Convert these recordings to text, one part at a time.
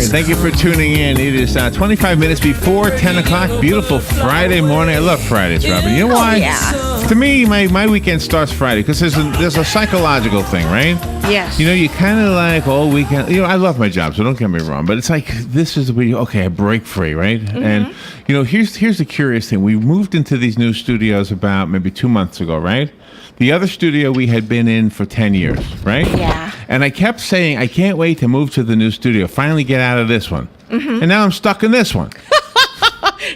right, thank you for tuning in. It is 25 minutes before 10 o'clock. Beautiful Friday morning. I love Fridays, Robin. You know why? Yeah. To me, my weekend starts Friday because there's a psychological thing, right? Yes. You know, you kind of like all weekend. You know, I love my job, so don't get me wrong. But it's like this is where I break free, right? Mm-hmm. And you know, here's the curious thing. We moved into these new studios about maybe 2 months ago, right? The other studio we had been in for 10 years, right? Yeah. And I kept saying, I can't wait to move to the new studio, finally get out of this one. Mm-hmm. And now I'm stuck in this one.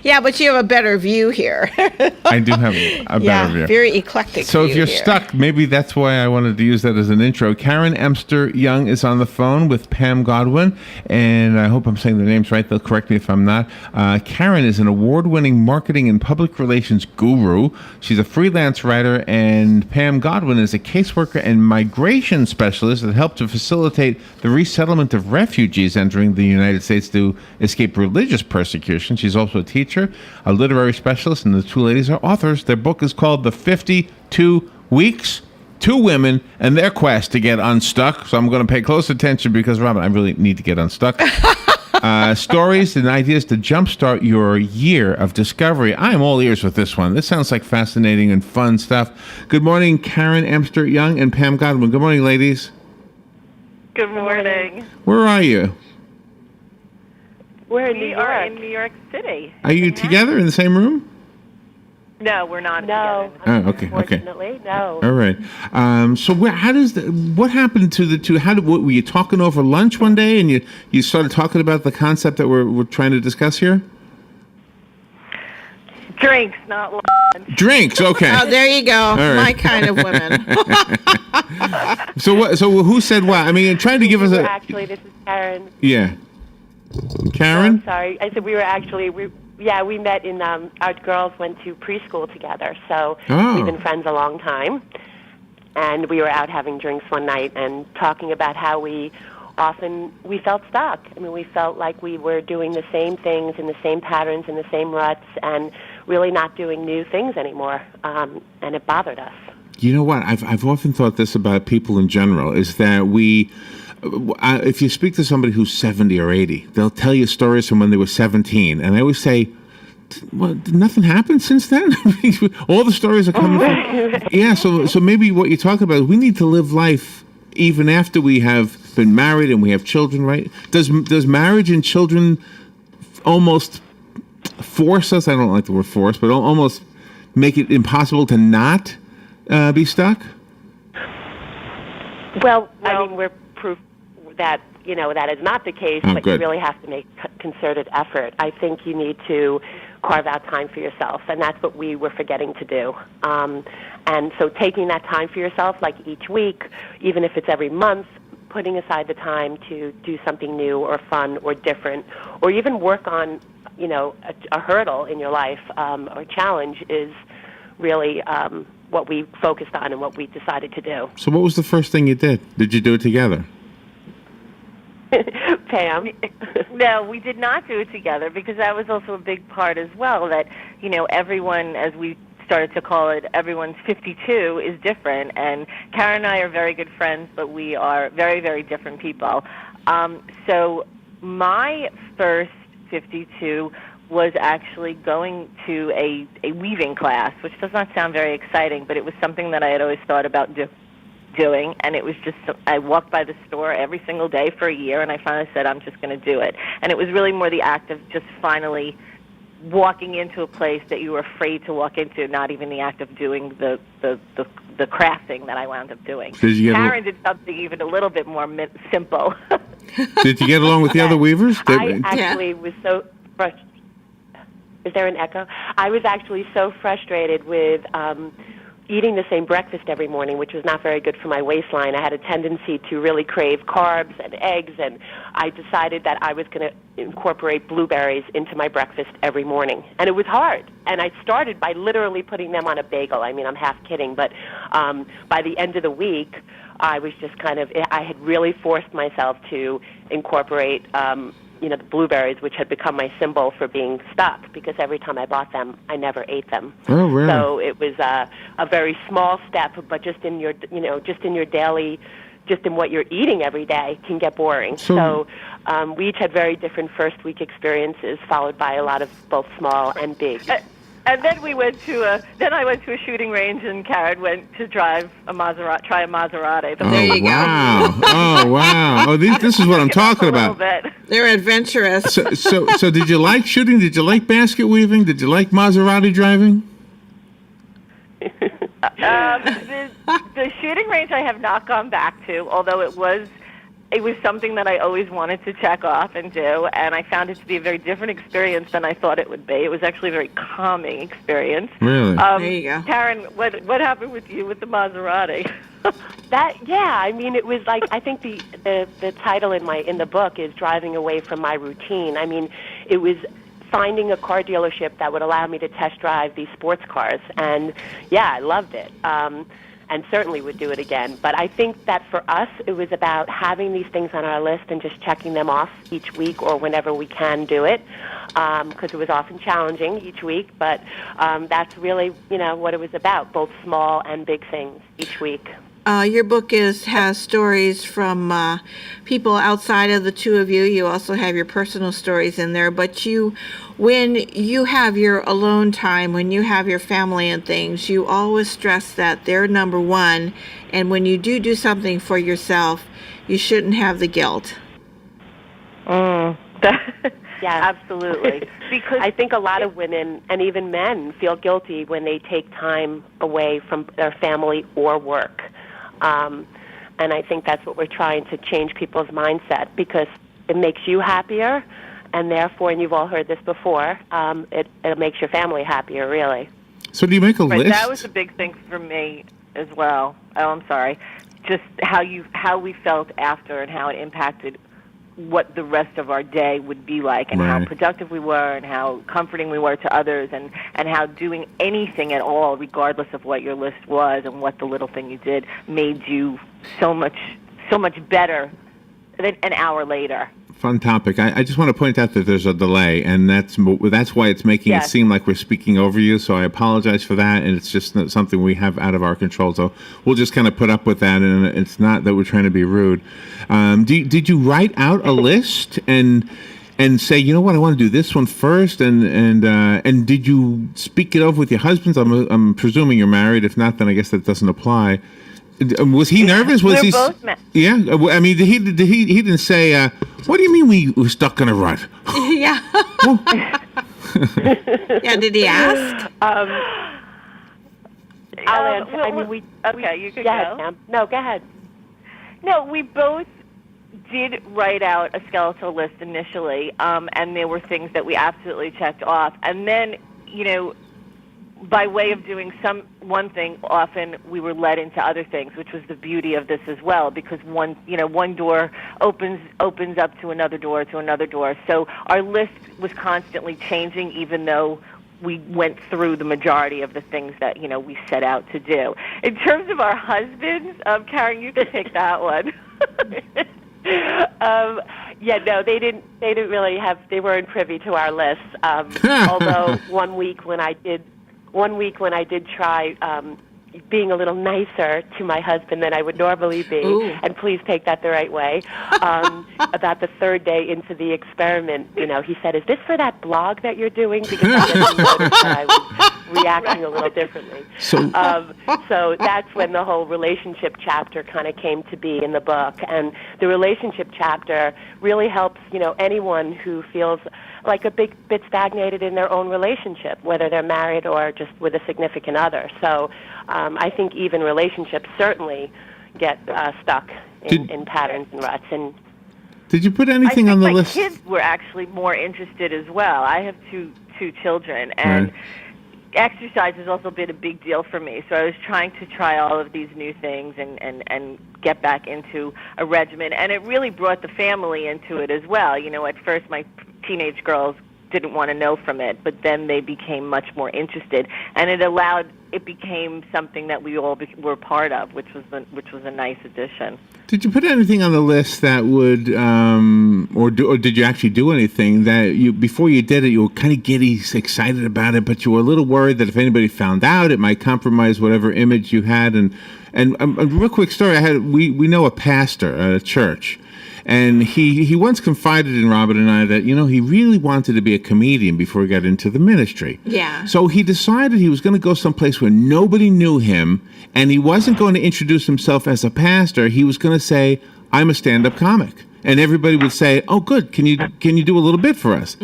Yeah, but you have a better view here. I do have a better view. Very eclectic So view if you're here. stuck, maybe that's why I wanted to use that as an intro. Karen Emster Young is on the phone with Pam Godwin, and I hope I'm saying the names right. They'll correct me if I'm not. Karen is an award-winning marketing and public relations guru. She's a freelance writer, and Pam Godwin is a caseworker and migration specialist that helped to facilitate the resettlement of refugees entering the United States to escape religious persecution. She's also a teacher, a literary specialist, and the two ladies are authors. Their book is called The 52 Weeks, Two Women and Their Quest to Get Unstuck. So I'm going to pay close attention because, Robin, I really need to get unstuck. Stories and ideas to jumpstart your year of discovery. I am all ears with this one. This sounds like fascinating and fun stuff. Good morning, Karen Emster Young and Pam Godwin. Good morning, ladies. Good morning. Where are you? We're in New York. In New York City. Are you together in the same room? No, we're not. No. Oh, okay. Unfortunately, no. All right. So what happened to the two? Were you talking over lunch one day and you started talking about the concept that we're trying to discuss here? Drinks, not lunch. Drinks. Okay. Oh, there you go. right. My kind of women. So what? So who said what? I mean, trying to give us a. Actually, this is Karen. Yeah. I'm Karen. sorry. I said we met in, our girls went to preschool together, so we've been friends a long time. And we were out having drinks one night and talking about how we felt stuck. I mean, we felt like we were doing the same things in the same patterns, in the same ruts, and really not doing new things anymore. And it bothered us. You know what? I've often thought this about people in general, is that if you speak to somebody who's 70 or 80, they'll tell you stories from when they were 17. And I always say, well, nothing happened since then? All the stories are coming from... Yeah, so maybe what you're talking about is we need to live life even after we have been married and we have children, right? Does marriage and children almost force us, I don't like the word force, but almost make it impossible to not be stuck? Well, I mean, we're proof that, that is not the case, but good. You really have to make concerted effort. I think you need to carve out time for yourself, and that's what we were forgetting to do. And so taking that time for yourself, like each week, even if it's every month, putting aside the time to do something new or fun or different, or even work on, a hurdle in your life or challenge is really what we focused on and what we decided to do. So what was the first thing you did? Did you do it together? Pam? No, we did not do it together because that was also a big part as well, that, everyone, as we started to call it, everyone's 52 is different, and Karen and I are very good friends, but we are very, very different people. So my first 52 was actually going to a weaving class, which does not sound very exciting, but it was something that I had always thought about doing, and it was just, I walked by the store every single day for a year, and I finally said, I'm just going to do it. And it was really more the act of just finally walking into a place that you were afraid to walk into, not even the act of doing the crafting that I wound up doing. Karen did something even a little bit more simple. Did you get along with the other weavers? I actually was so frustrated. Is there an echo? I was actually so frustrated with eating the same breakfast every morning, which was not very good for my waistline. I had a tendency to really crave carbs and eggs, and I decided that I was going to incorporate blueberries into my breakfast every morning. And it was hard. And I started by literally putting them on a bagel. I mean, I'm half kidding, but by the end of the week, I was just I had really forced myself to incorporate the blueberries, which had become my symbol for being stuck, because every time I bought them, I never ate them. Oh, really? So it was a very small step, but just in your daily just in what you're eating every day can get boring. So we each had very different first week experiences, followed by a lot of both small and big. And then we went to I went to a shooting range, and Karen went to try a Maserati. There you go. Wow. Oh, wow. Oh, this is what I'm talking about. They're adventurous. So did you like shooting? Did you like basket weaving? Did you like Maserati driving? The shooting range I have not gone back to, although it was something that I always wanted to check off and do, and I found it to be a very different experience than I thought it would be. It was actually a very calming experience. Really? There you go. Karen, what happened with you with the Maserati? I mean, it was like, I think the title in the book is Driving Away from My Routine. I mean, it was finding a car dealership that would allow me to test drive these sports cars, and yeah, I loved it. And certainly would do it again. But I think that for us, it was about having these things on our list and just checking them off each week or whenever we can do it, because it was often challenging each week. But that's really, what it was about, both small and big things each week. Your book has stories from people outside of the two of you. You also have your personal stories in there. But when you have your alone time, when you have your family and things, you always stress that they're number one. And when you do something for yourself, you shouldn't have the guilt. Yeah, absolutely. Because I think a lot of women and even men feel guilty when they take time away from their family or work. And I think that's what we're trying to change people's mindset, because it makes you happier, and therefore, and you've all heard this before, it makes your family happier, really. So do you make a list? That was a big thing for me as well. Oh, I'm sorry. Just how we felt after and how it impacted what the rest of our day would be like, and how productive we were, and how comforting we were to others, and how doing anything at all, regardless of what your list was and what the little thing you did, made you so much better than an hour later. Fun topic. I just want to point out that there's a delay, and that's why it's making it seem like we're speaking over you. So I apologize for that, and it's just not something we have out of our control. So we'll just kind of put up with that, and it's not that we're trying to be rude. Did you write out a list and say, you know what, I want to do this one first, and did you speak it over with your husbands? I'm presuming you're married. If not, then I guess that doesn't apply. Was he nervous? Was We're he? Both men. Yeah. I mean, he didn't say. What do you mean we were stuck in a rut? Yeah. Yeah. Did he ask? I'll answer. Okay, you can go ahead, go. Sam. No, go ahead. No, we both did write out a skeletal list initially, and there were things that we absolutely checked off. And then, by way of doing one thing, often we were led into other things, which was the beauty of this as well, because one door opens up to another door to another door. So our list was constantly changing, even though we went through the majority of the things that we set out to do. In terms of our husbands, Karen, you can take that one. Yeah, no, they didn't really have. They weren't privy to our lists. Although one week when I did try being a little nicer to my husband than I would normally be, and please take that the right way, about the third day into the experiment, he said, "Is this for that blog that you're doing?" Because I just noticed that I was reacting a little differently. So that's when the whole relationship chapter kind of came to be in the book. And the relationship chapter really helps, anyone who feels like a big bit stagnated in their own relationship, whether they're married or just with a significant other. So I think even relationships certainly get stuck in patterns and ruts. And did you put anything on the list? My kids were actually more interested as well. I have two children, and exercise has also been a big deal for me. So I was trying to try all of these new things and get back into a regimen. And it really brought the family into it as well. At first my teenage girls didn't want to know from it, but then they became much more interested, and it became something that we all were part of, which was a nice addition. Did you put anything on the list that would, or did you actually do anything that before you did it, you were kind of giddy, excited about it, but you were a little worried that if anybody found out, it might compromise whatever image you had, and And a real quick story. We know a pastor at a church, and he once confided in Robin and I that he really wanted to be a comedian before he got into the ministry. Yeah. So he decided he was going to go someplace where nobody knew him, and he wasn't going to introduce himself as a pastor. He was going to say, "I'm a stand-up comic." And everybody would say, "Oh, good. Can you do a little bit for us?"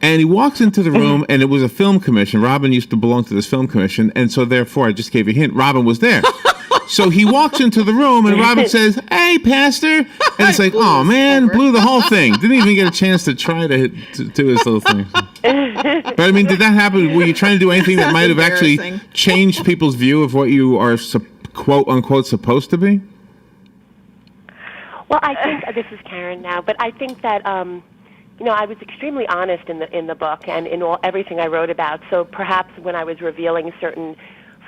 And he walks into the room, and it was a film commission. Robin used to belong to this film commission, and so therefore, I just gave you a hint. Robin was there. So he walks into the room, and Robin says, "Hey, Pastor," and it's like, "Oh man, blew the whole thing. Didn't even get a chance to try to do his little thing." But I mean, did that happen? Were you trying to do anything that might have actually changed people's view of what you are quote unquote supposed to be? Well, I think this is Karen now, but I think that I was extremely honest in the book and in everything I wrote about. So perhaps when I was revealing certain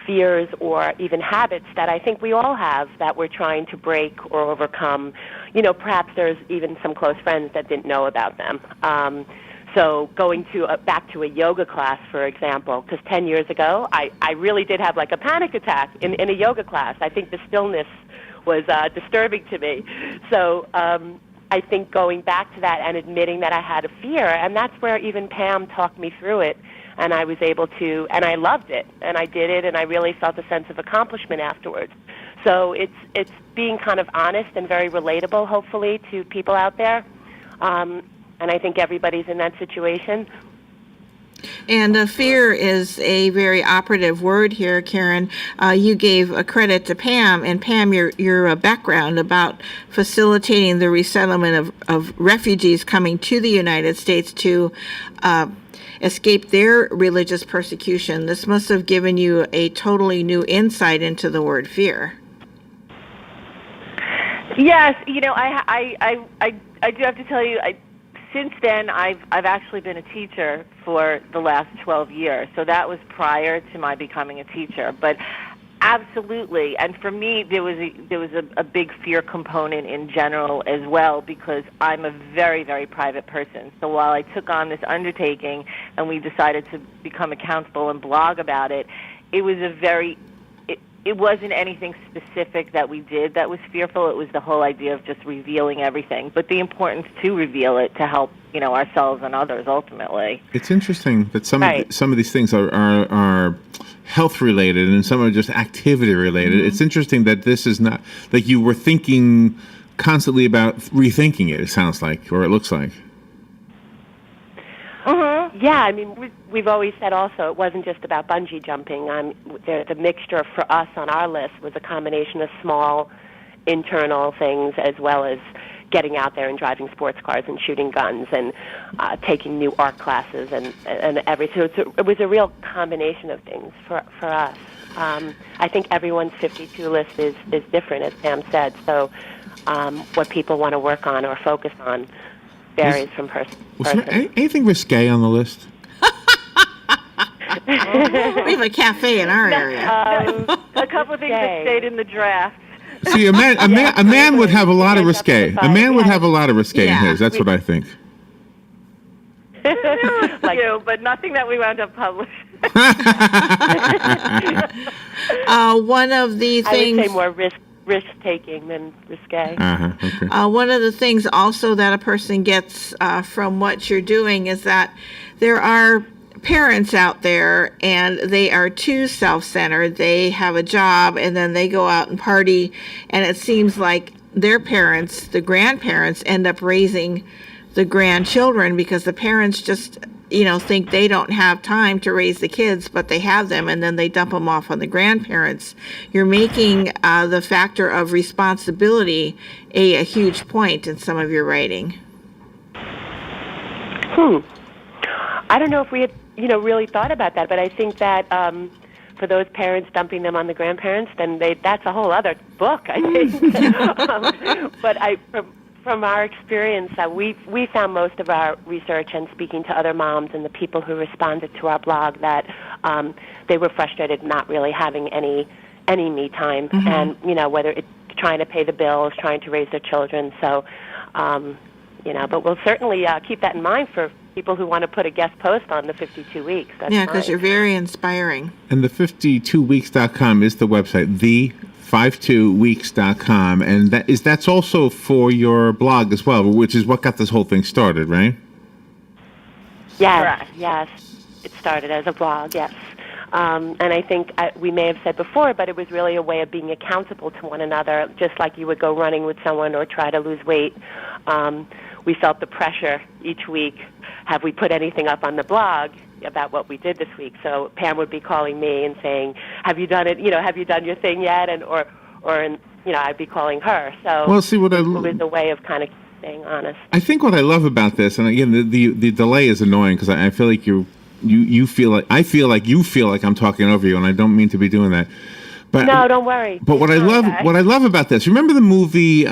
fears or even habits that I think we all have that we're trying to break or overcome, perhaps there's even some close friends that didn't know about them. So going back to a yoga class, for example, because 10 years ago, I really did have like a panic attack in a yoga class. I think the stillness was disturbing to me. So I think going back to that and admitting that I had a fear, and that's where even Pam talked me through it, and I was able to, and I loved it, and I did it, and I really felt a sense of accomplishment afterwards. So it's being kind of honest and very relatable, hopefully, to people out there. And I think everybody's in that situation. And fear is a very operative word here, Karen. You gave a credit to Pam, and Pam, your background about facilitating the resettlement of refugees coming to the United States to escape their religious persecution. This must have given you a totally new insight into the word fear. Yes, I do have to tell you, since then, I've actually been a teacher for the last 12 years, so that was prior to my becoming a teacher. But absolutely, and for me, there was a big fear component in general as well, because I'm a very, very private person. So while I took on this undertaking and we decided to become accountable and blog about it, it was it wasn't anything specific that we did that was fearful. It was the whole idea of just revealing everything, but the importance to reveal it to help, ourselves and others ultimately. It's interesting that some of these things are health related and some are just activity related. Mm-hmm. It's interesting that this is not like you were thinking constantly about rethinking it. It sounds like, or it looks like. Yeah, I mean, we've always said also it wasn't just about bungee jumping. The mixture for us on our list was a combination of small internal things as well as getting out there and driving sports cars and shooting guns and taking new art classes and everything. So it was a real combination of things for us. I think everyone's 52 list is different, as Pam said. So what people want to work on or focus on varies from person to person. Was there anything risque on the list? We have a cafe in our area. A couple of things that stayed in the draft. See, a man would have a lot of risque. A man would have a lot of risque in his. That's what I think. But nothing that we wound up publishing. One of the things I would say more risk-taking than risque. Okay. One of the things also that a person gets from what you're doing is that there are parents out there and they are too self-centered. They have a job and then they go out and party, and it seems like their parents, the grandparents, end up raising the grandchildren because the parents just think they don't have time to raise the kids, but they have them, and then they dump them off on the grandparents. You're making the factor of responsibility a huge point in some of your writing. I don't know if we had, really thought about that, but I think that for those parents dumping them on the grandparents, then that's a whole other book, I think. But from our experience, we found most of our research and speaking to other moms and the people who responded to our blog that they were frustrated not really having any me time, and whether it's trying to pay the bills, trying to raise their children. So, but we'll certainly keep that in mind for people who want to put a guest post on the 52 weeks. That's because you're very inspiring. And the 52weeks.com is the website, 52weeks.com, and that's also for your blog as well, which is what got this whole thing started, right? Yes, Correct. yes. It started as a blog, yes. And I think we may have said before, but it was really a way of being accountable to one another, just like you would go running with someone or try to lose weight. We felt the pressure each week. Have we put anything up on the blog about what we did this week? So Pam would be calling me and saying, "Have you done it? Have you done your thing yet?" And or I'd be calling her. So Well, see what it was a way of kind of staying honest. I think what I love about this, and again, the delay is annoying because I feel like you feel like you feel like I'm talking over you, and I don't mean to be doing that. But no, don't worry. But what I love about this, remember the movie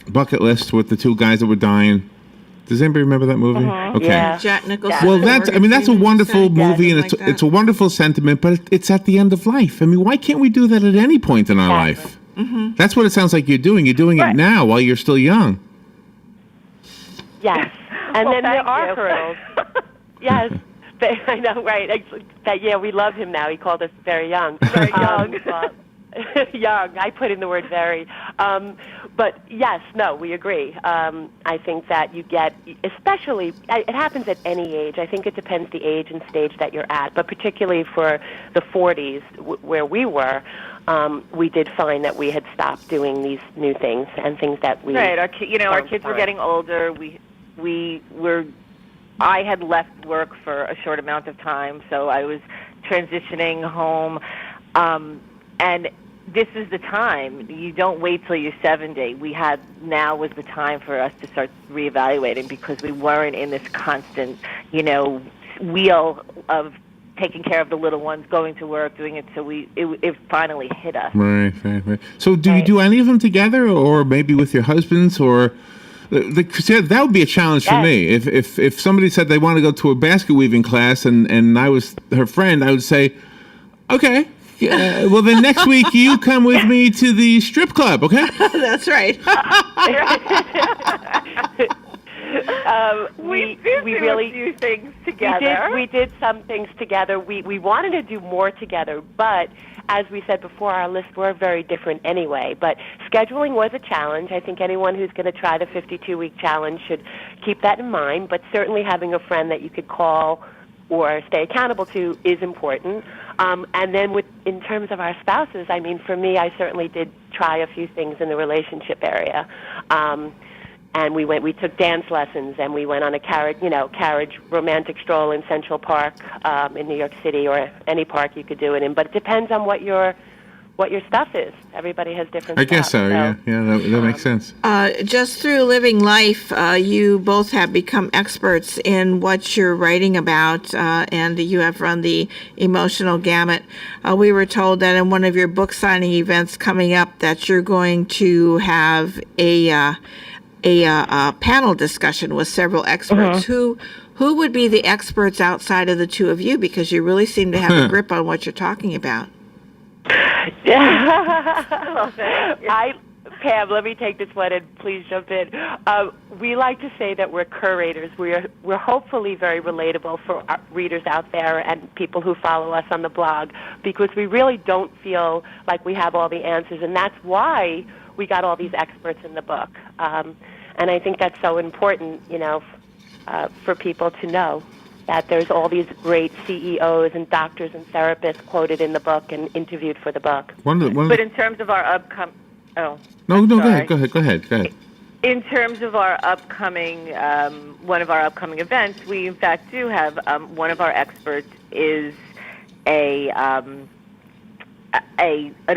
Bucket List with the two guys that were dying? Does anybody remember that movie? Okay. Yeah. Jack Nicholson. Well, that's a wonderful movie, and like it's a wonderful sentiment, but it's at the end of life. I mean, why can't we do that at any point in our Exactly. life? That's what it sounds like you're doing. You're doing it now while you're still young. Yes. And Well, then there thank are you. hurdles. Yes. But I know, right. We love him now. He called us very young. Very young. Young. I put in the word very. But yes, no, we agree. I think that you get, especially, it happens at any age. I think it depends the age and stage that you're at. But particularly for the 40s, where we were, we did find that we had stopped doing these new things and things that we... Right. Our kids were getting older. I had left work for a short amount of time, so I was transitioning home. And this is the time. You don't wait till you're 70. Now was the time for us to start reevaluating because we weren't in this constant, wheel of taking care of the little ones, going to work, doing it. So it finally hit us. Right. So do you do any of them together, or maybe with your husbands, or... that would be a challenge for me. If somebody said they want to go to a basket weaving class and I was her friend, I would say, okay, well then next week you come with me to the strip club, okay? That's right. We really do things together. We did some things together. We wanted to do more together, but as we said before, our lists were very different anyway. But scheduling was a challenge. I think anyone who's going to try the 52-week challenge should keep that in mind. But certainly having a friend that you could call or stay accountable to is important. And then in terms of our spouses, I mean, for me, I certainly did try a few things in the relationship area. And we took dance lessons, and we went on a carriage romantic stroll in Central Park in New York City, or any park you could do it in. But it depends on what your stuff is. Everybody has different I stuff. guess so, yeah. That makes sense. Just through living life, you both have become experts in what you're writing about, and you have run the emotional gamut. We were told that in one of your book signing events coming up that you're going to have a panel discussion with several experts. Who would be the experts outside of the two of you? Because you really seem to have a grip on what you're talking about. Pam, let me take this one and please jump in. We like to say that we're curators. We're hopefully very relatable for our readers out there and people who follow us on the blog, because we really don't feel like we have all the answers, and that's why we got all these experts in the book. And I think that's so important, for people to know that there's all these great CEOs and doctors and therapists quoted in the book and interviewed for the book. But in terms of our upcoming... Go ahead. In terms of our upcoming, one of our upcoming events, we in fact do have one of our experts is an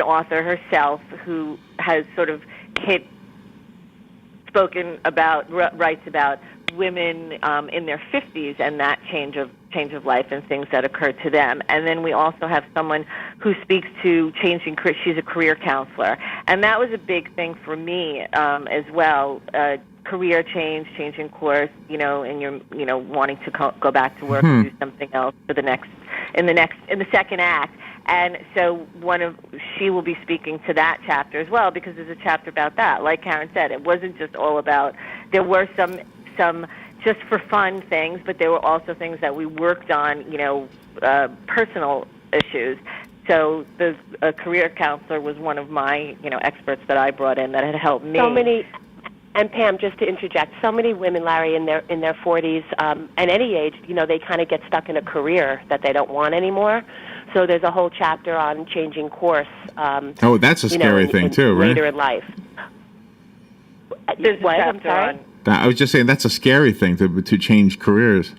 author herself who has sort of writes about women in their 50s and that change of life and things that occurred to them. And then we also have someone who speaks to she's a career counselor. And that was a big thing for me as well, career changing course, and you're, wanting to go back to work and do something else for in the second act. And so she will be speaking to that chapter as well, because there's a chapter about that. Like Karen said, it wasn't just all about, there were some just for fun things, but there were also things that we worked on, personal issues So a career counselor was one of my, experts that I brought in that had helped me. So many, and Pam, just to interject, so many women, Larry, in their 40s and any age, they kind of get stuck in a career that they don't want anymore. So there's a whole chapter on changing course. That's a scary thing too, right? Later in life. There's what? a I'm chapter sorry? on. I was just saying that's a scary thing to change careers.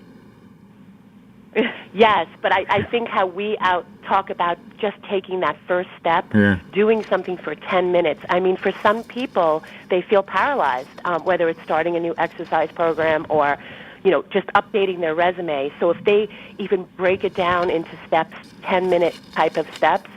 Yes, but I think how we talk about just taking that first step, doing something for 10 minutes. I mean, for some people, they feel paralyzed, whether it's starting a new exercise program or, just updating their resume. So if they even break it down into steps, 10-minute type of steps,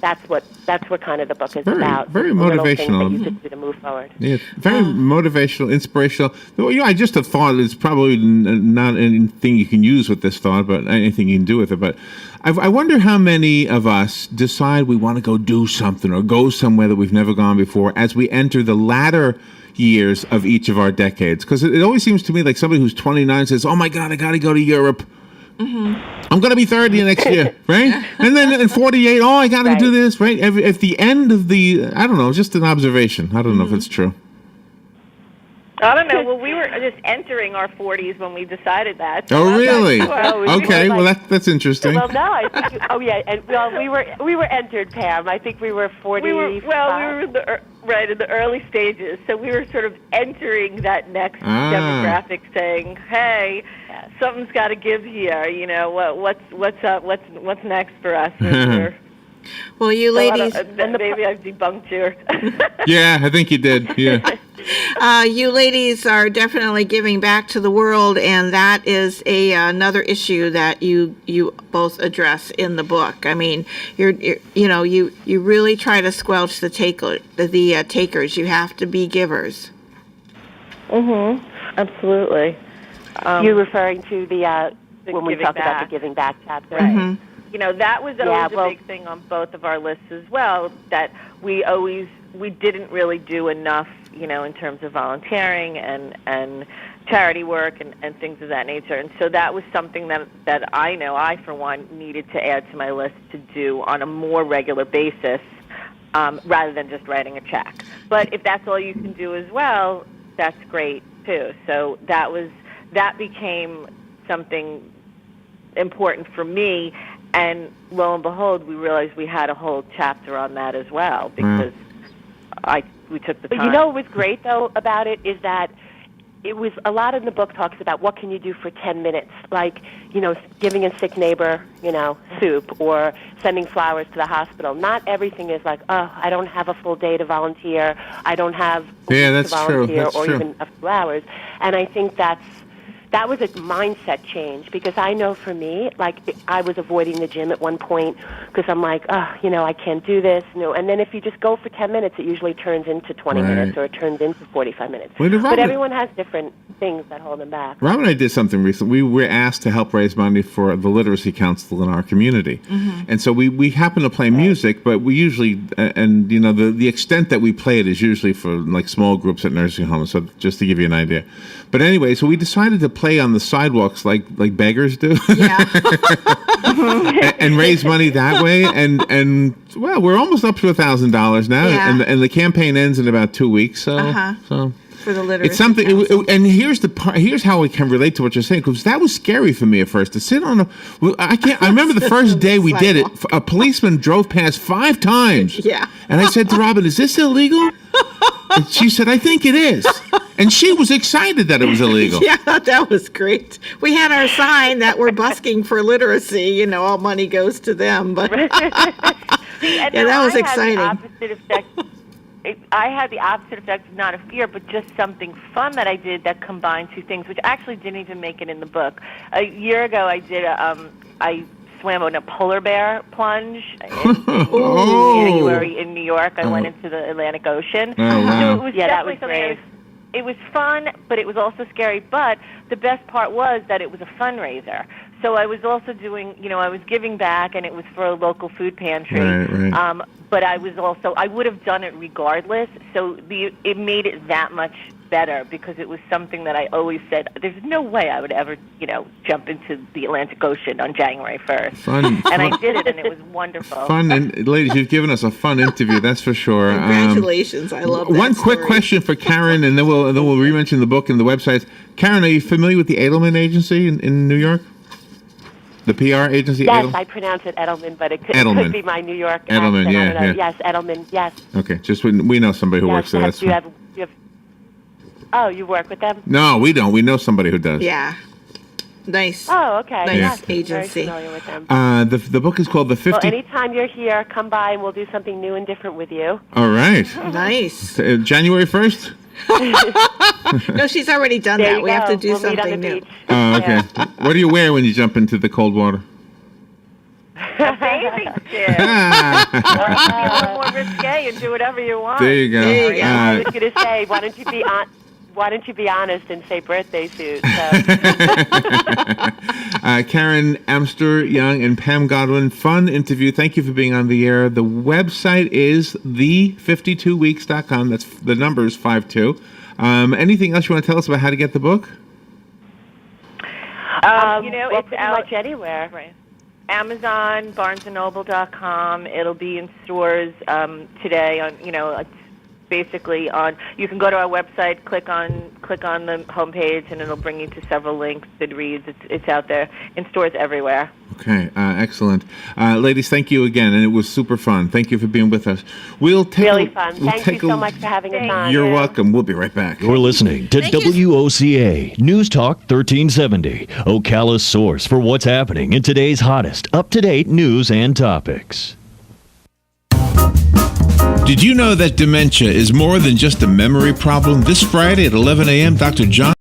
that's what kind of the book is about. Very little motivational. things that you could do to move forward. Yeah, very motivational, inspirational. I just have thought it's probably not anything you can use with this thought, but anything you can do with it. But I wonder how many of us decide we want to go do something or go somewhere that we've never gone before as we enter the latter years of each of our decades. Because it always seems to me like somebody who's 29 says, "Oh my God, I got to go to Europe. I'm going to be 30 next year," right? And then at 48, I got to do this, right? At the end of I don't know, just an observation. I don't know if it's true. I don't know. Well, we were just entering our 40s when we decided that. So really? Okay. Well, that's interesting. Well, no, I think. We were entered, Pam. I think we were 40. We were in the early stages, so we were sort of entering that next demographic, saying, "Hey, something's got to give here. What's up? What's next for us?" Well, you ladies, maybe I've debunked you. Yeah, I think you did. Yeah. You ladies are definitely giving back to the world, and that is another issue that you both address in the book. I mean, you really try to squelch the takers. You have to be givers. Absolutely. You're referring to the when we talk about the giving back chapter, right? Mm-hmm. That was always a big thing on both of our lists as well. That we didn't really do enough, in terms of volunteering and charity work and things of that nature. And so that was something that I know I, for one, needed to add to my list to do on a more regular basis, rather than just writing a check. But if that's all you can do as well, that's great too. So that became something important for me. And lo and behold, we realized we had a whole chapter on that as well, because we took the time. But what was great, though, about it is that it was a lot in the book talks about what can you do for 10 minutes, like, giving a sick neighbor, soup, or sending flowers to the hospital. Not everything is like, I don't have a full day to volunteer, I don't have that's to volunteer, true. That's true. Even a few hours. And I think that was a mindset change, because I know for me, like, I was avoiding the gym at one point because I'm like, I can't do this. And then if you just go for 10 minutes, it usually turns into 20 minutes, or it turns into 45 minutes. But everyone has different things that hold them back. Rob and I did something recently. We were asked to help raise money for the literacy council in our community. And so we happen to play music, but we usually, the extent that we play it is usually for like small groups at nursing homes, so just to give you an idea. But anyway, so we decided to play on the sidewalks like beggars do, and raise money that way. And well, we're almost up to $1,000 now, and the campaign ends in about 2 weeks. So for the literacy, it's something. And here's the part. Here's how I can relate to what you're saying, because that was scary for me at first to sit on a. I remember the first day we did it. A policeman drove past 5 times. Yeah. And I said to Robin, "Is this illegal?" And she said, "I think it is." And she was excited that it was illegal. Yeah, that was great. We had our sign that we're busking for literacy. All money goes to them. But that was exciting. I had the opposite effect of not a fear, but just something fun that I did that combined two things, which actually didn't even make it in the book. A year ago, I did I swam in a polar bear plunge in January in New York. I went into the Atlantic Ocean. Oh, wow. So it was that was something brave. It was fun, but it was also scary. But the best part was that it was a fundraiser. So I was also doing, I was giving back, and it was for a local food pantry. Right. But I would have done it regardless. So it made it that much better because it was something that I always said, there's no way I would ever, jump into the Atlantic Ocean on January 1st. And I did it, and it was wonderful. Fun, and ladies, you've given us a fun interview, that's for sure. Congratulations. I love that One quick story. question for Karen, and then we'll re-mention the book and the websites. Karen, are you familiar with the Edelman Agency in New York? The PR agency? Yes, I pronounce it Edelman, but it could be my New York Edelman, accent. yeah, I don't know. yeah. Yes, Edelman, yes. Okay, just we know somebody who Yes, works there. That's do you fine. have, oh, you work with them? No, we don't. We know somebody who does. Yeah. Nice. Oh, okay. Nice Yes, agency. very familiar with them. The book is called The 50... Well, anytime you're here, come by and we'll do something new and different with you. All right. Nice. January 1st? No, she's already done There that. you We have go. to do We'll meet on something the new. beach. Oh, okay. What do you wear when you jump into the cold water? A bathing suit. Or you can be a little more risque and do whatever you want. There you go. There you go. I was going to say, why don't you be honest and say birthday suit? So. Karen Amster Young and Pam Godwin, fun interview. Thank you for being on the air. The website is the52weeks.com. That's the number is 52. Anything else you want to tell us about how to get the book? Well, it's pretty out much anywhere. Right. Amazon, BarnesandNoble.com. It'll be in stores today. It's basically on. You can go to our website, click on the homepage, and it'll bring you to several links. Goodreads. It's out there in stores everywhere. Okay, excellent. Ladies, thank you again, and it was super fun. Thank you for being with us. We'll take Really fun. Thank you so much for having us on. You're welcome. We'll be right back. You're listening to WOCA News Talk 1370, Ocala's source for what's happening in today's hottest, up-to-date news and topics. Did you know that dementia is more than just a memory problem? This Friday at 11 a.m., Dr. John